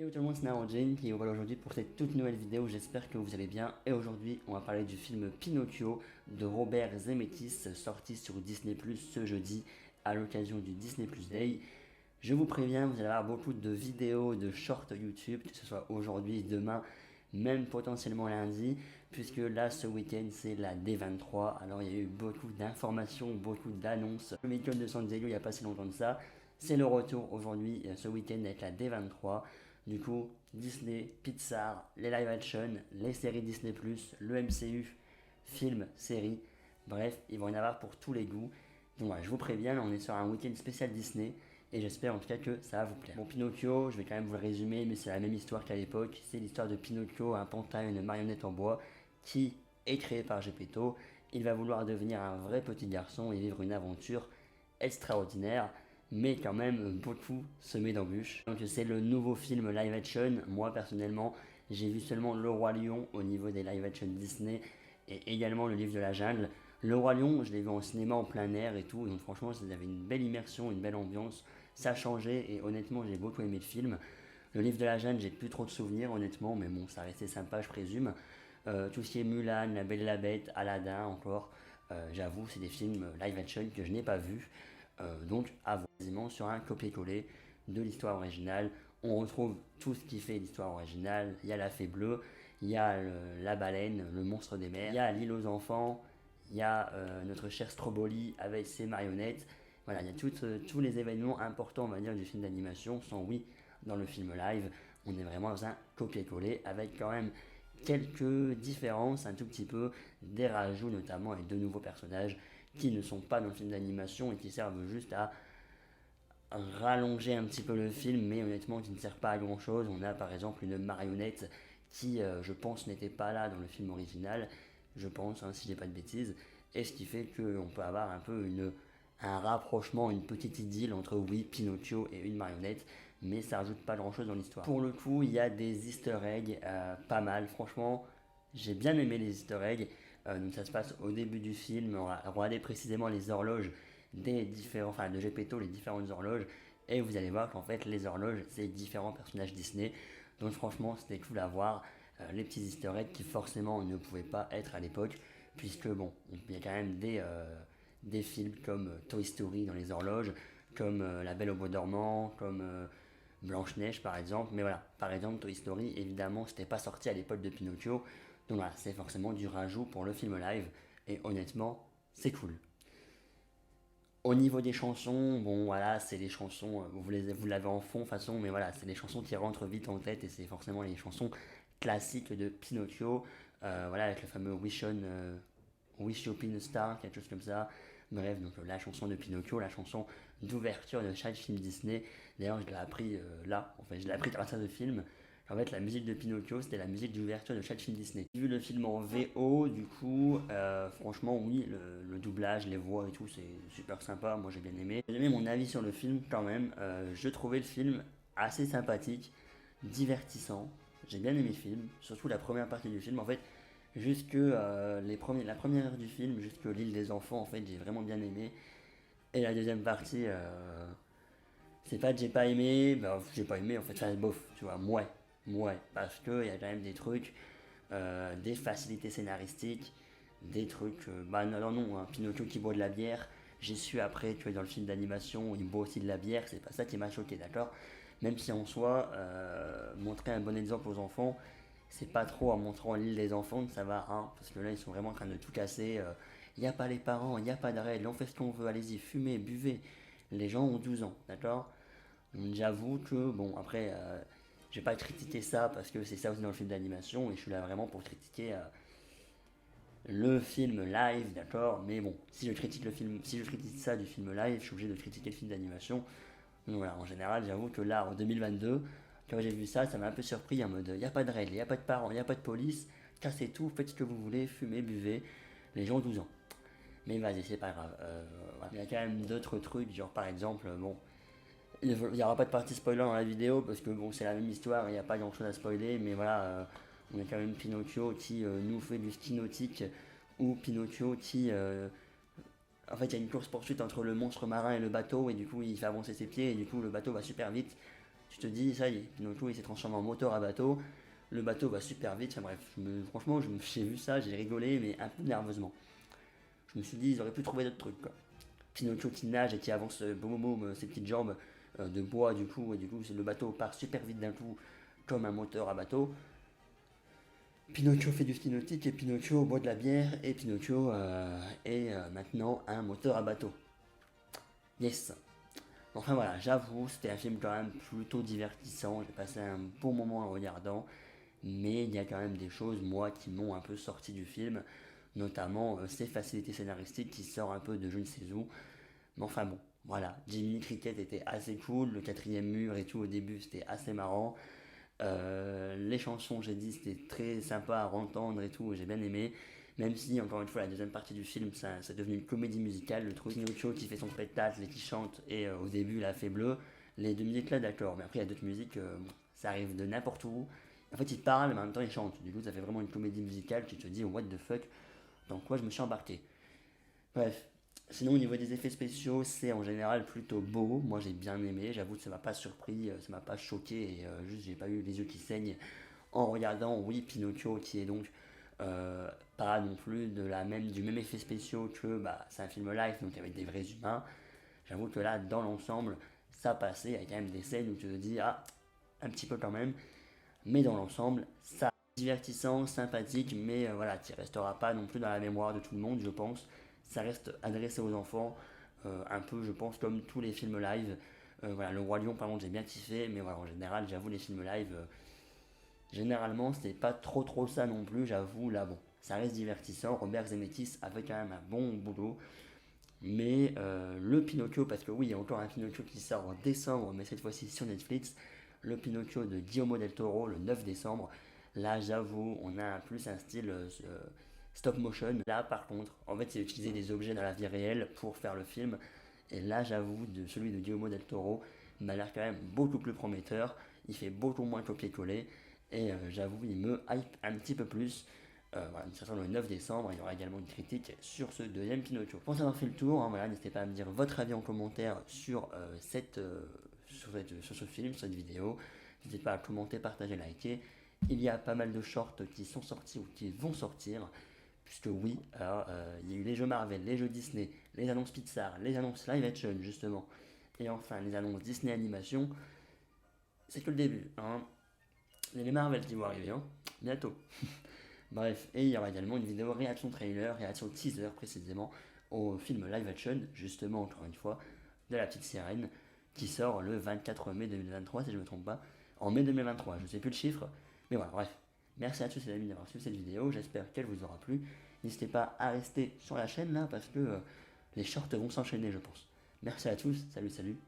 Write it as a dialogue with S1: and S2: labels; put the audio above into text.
S1: Hello tout le monde, c'est Narodjane qui vous voilà aujourd'hui pour cette toute nouvelle vidéo, j'espère que vous allez bien. Et aujourd'hui, on va parler du film Pinocchio de Robert Zemeckis, sorti sur Disney+, ce jeudi, à l'occasion du Disney+ Day. Je vous préviens, vous allez avoir beaucoup de vidéos, de shorts YouTube, que ce soit aujourd'hui, demain, même potentiellement lundi, puisque là, ce week-end, c'est la D23. Alors, il y a eu beaucoup d'informations, beaucoup d'annonces. Le Comic-Con de San Diego, il n'y a pas si longtemps de ça. C'est le retour aujourd'hui, ce week-end, avec la D23. Du coup, Disney, Pixar, les live action, les séries Disney+, le MCU, films, séries, bref, il va y en avoir pour tous les goûts. Donc voilà, je vous préviens, là on est sur un week-end spécial Disney, et j'espère en tout cas que ça va vous plaire. Bon, Pinocchio, je vais quand même vous le résumer, mais c'est la même histoire qu'à l'époque. C'est l'histoire de Pinocchio, un pantin, une marionnette en bois, qui est créé par Geppetto. Il va vouloir devenir un vrai petit garçon et vivre une aventure extraordinaire, mais quand même beaucoup semé d'embûches. Donc c'est le nouveau film live action. Moi personnellement, j'ai vu seulement Le Roi Lion au niveau des live action Disney et également Le Livre de la Jungle. Le Roi Lion, je l'ai vu en cinéma en plein air et tout, donc franchement, ça avait une belle immersion, une belle ambiance. Ça changeait et honnêtement, j'ai beaucoup aimé le film. Le Livre de la Jungle, j'ai plus trop de souvenirs honnêtement, mais bon, ça restait sympa, je présume. Tout ce qui est Mulan, La Belle et la Bête, Aladdin encore, j'avoue, c'est des films live action que je n'ai pas vus. Donc, à voir quasiment sur un copier-coller de l'histoire originale. On retrouve tout ce qui fait l'histoire originale. Il y a la fée bleue, il y a la baleine, le monstre des mers, il y a l'île aux enfants, il y a notre cher Stromboli avec ses marionnettes. Voilà, il y a tous les événements importants, on va dire, du film d'animation sont, oui, dans le film live. On est vraiment dans un copier-coller avec quand même quelques différences, un tout petit peu, des rajouts notamment avec de nouveaux personnages qui ne sont pas dans le film d'animation et qui servent juste à rallonger un petit peu le film, mais honnêtement qui ne sert pas à grand chose. On a par exemple une marionnette qui, je pense, n'était pas là dans le film original, je pense, hein, si j'ai pas de bêtises, et ce qui fait qu'on peut avoir un peu un rapprochement, une petite idylle entre, oui, Pinocchio et une marionnette, mais ça rajoute pas grand chose dans l'histoire. Pour le coup, il y a des easter eggs pas mal, franchement, j'ai bien aimé les easter eggs. Donc ça se passe au début du film, on va regarder précisément les horloges des différents, enfin de Geppetto, les différentes horloges, et vous allez voir qu'en fait les horloges c'est différents personnages Disney. Donc franchement c'était cool à voir, les petits easter eggs qui forcément ne pouvaient pas être à l'époque, puisque bon, il y a quand même des films comme Toy Story dans les horloges, comme La Belle au bois dormant, comme Blanche-Neige par exemple, mais voilà, par exemple Toy Story évidemment c'était pas sorti à l'époque de Pinocchio, donc voilà, c'est forcément du rajout pour le film live, et honnêtement c'est cool. Au niveau des chansons, bon voilà, c'est les chansons, vous l'avez en fond de toute façon, mais voilà, c'est les chansons qui rentrent vite en tête et c'est forcément les chansons classiques de Pinocchio, voilà, avec le fameux Wish You Upon a Star, quelque chose comme ça. Bref, donc la chanson de Pinocchio, la chanson d'ouverture de chaque film Disney. D'ailleurs, je l'ai appris là, en fait, je l'ai appris grâce à ce film. En fait, la musique de Pinocchio, c'était la musique d'ouverture de chaque film Disney. J'ai vu le film en VO, du coup, franchement, oui, le doublage, les voix et tout, c'est super sympa. Moi, j'ai bien aimé. J'ai aimé mon avis sur le film quand même. Je trouvais le film assez sympathique, divertissant. J'ai bien aimé le film, surtout la première partie du film. En fait, jusque la première heure du film, jusque l'île des enfants, en fait, j'ai vraiment bien aimé. Et la deuxième partie, c'est pas que j'ai pas aimé, bah, j'ai pas aimé, en fait, ça bof, tu vois, ouais, parce qu'il y a quand même des trucs, des facilités scénaristiques, des trucs, bah non, non, non, hein, Pinocchio qui boit de la bière, j'ai su après que dans le film d'animation, il boit aussi de la bière, c'est pas ça qui m'a choqué, d'accord. Même si en soi, montrer un bon exemple aux enfants, c'est pas trop en montrant l'île des enfants que ça va, hein, parce que là ils sont vraiment en train de tout casser. Il n'y a pas les parents, il n'y a pas de règles, on fait ce qu'on veut, allez-y, fumez, buvez. Les gens ont 12 ans, d'accord. Donc j'avoue que, bon, après, je vais pas critiquer ça parce que c'est ça aussi dans le film d'animation et je suis là vraiment pour critiquer le film live, d'accord. Mais bon, si je critique le film, si je critique ça du film live, je suis obligé de critiquer le film d'animation. Donc voilà, en général, j'avoue que là, en 2022, quand j'ai vu ça, ça m'a un peu surpris en mode, il n'y a pas de règles, il n'y a pas de parents, il n'y a pas de police, cassez tout, faites ce que vous voulez, fumez, buvez, les gens ont 12 ans. Mais vas-y, c'est pas grave. Voilà. Il y a quand même d'autres trucs, genre par exemple, bon, il n'y aura pas de partie spoiler dans la vidéo parce que bon, c'est la même histoire, il n'y a pas grand chose à spoiler, mais voilà, on a quand même Pinocchio qui nous fait du ski nautique ou Pinocchio qui. En fait, il y a une course-poursuite entre le monstre marin et le bateau, et du coup, il fait avancer ses pieds, et du coup, le bateau va super vite. tu te dis, ça y est, Pinocchio il s'est transformé en moteur à bateau, le bateau va super vite, enfin bref, franchement, j'ai vu ça, j'ai rigolé, mais un peu nerveusement. Je me suis dit, ils auraient pu trouver d'autres trucs, quoi. Pinocchio qui nage et qui avance, boum boum boum, ses petites jambes de bois, du coup, et du coup, le bateau part super vite d'un coup, comme un moteur à bateau. Pinocchio fait du ski nautique et Pinocchio boit de la bière et Pinocchio est maintenant un moteur à bateau. Yes. Enfin voilà, j'avoue, c'était un film quand même plutôt divertissant. J'ai passé un bon moment en regardant, mais il y a quand même des choses, moi, qui m'ont un peu sorti du film, notamment ces facilités scénaristiques qui sortent un peu de je ne sais où. Mais enfin bon, voilà, Jimmy Cricket était assez cool, le quatrième mur et tout au début c'était assez marrant. Les chansons, j'ai dit, c'était très sympa à entendre et tout, j'ai bien aimé. Même si, encore une fois, la deuxième partie du film, ça c'est devenu une comédie musicale. Le truc Pinocchio qui fait son spectacle et qui chante, et au début, la fée bleue. Les deux musiques là, d'accord, mais après, il y a d'autres musiques, ça arrive de n'importe où. En fait, il parle, mais en même temps, il chante. Du coup, ça fait vraiment une comédie musicale. Tu te dis, what the fuck, dans quoi je me suis embarqué. Bref, sinon au niveau des effets spéciaux, c'est en général plutôt beau. Moi j'ai bien aimé, j'avoue que ça m'a pas surpris, ça m'a pas choqué et juste j'ai pas eu les yeux qui saignent en regardant, oui, Pinocchio qui est donc pas non plus du même effet spéciaux que bah, c'est un film live donc avec des vrais humains. J'avoue que là dans l'ensemble ça passait, il y a quand même des scènes où tu te dis ah un petit peu quand même, mais dans l'ensemble ça divertissant, sympathique, mais voilà, qui restera pas non plus dans la mémoire de tout le monde, je pense. Ça reste adressé aux enfants, un peu, je pense, comme tous les films live. Voilà, Le Roi Lion, par contre, j'ai bien kiffé, mais voilà, en général, j'avoue, les films live, généralement, c'était pas trop ça non plus, j'avoue, là, bon, ça reste divertissant. Robert Zemeckis a fait quand même un bon boulot, mais le Pinocchio, parce que oui, il y a encore un Pinocchio qui sort en décembre, mais cette fois-ci sur Netflix, le Pinocchio de Guillermo del Toro, le 9 décembre. Là, j'avoue, on a plus un style stop motion. Là, par contre, en fait, c'est utiliser des objets dans la vie réelle pour faire le film. Et là, j'avoue, celui de Guillermo del Toro m'a l'air quand même beaucoup plus prometteur. Il fait beaucoup moins copier-coller. Et j'avoue, il me hype un petit peu plus. Voilà, nous sommes le 9 décembre, il y aura également une critique sur ce deuxième Pinocchio. Pour avoir fait le tour, hein, voilà, n'hésitez pas à me dire votre avis en commentaire sur ce film, sur cette vidéo. N'hésitez pas à commenter, partager, liker. Il y a pas mal de shorts qui sont sortis ou qui vont sortir. Puisque oui, alors, il y a eu les jeux Marvel, les jeux Disney, les annonces Pixar, les annonces live action justement. Et enfin les annonces Disney Animation. C'est que le début. Hein. Il y a les Marvel qui vont arriver. Hein. Bientôt. Bref, et il y aura également une vidéo réaction trailer, réaction teaser précisément, au film live action, justement encore une fois, de La Petite Sirène, qui sort le 24 mai 2023, si je ne me trompe pas, en mai 2023, je ne sais plus le chiffre, mais voilà, bref. Merci à tous les amis d'avoir suivi cette vidéo, j'espère qu'elle vous aura plu. N'hésitez pas à rester sur la chaîne là, parce que les shorts vont s'enchaîner, je pense. Merci à tous, salut salut.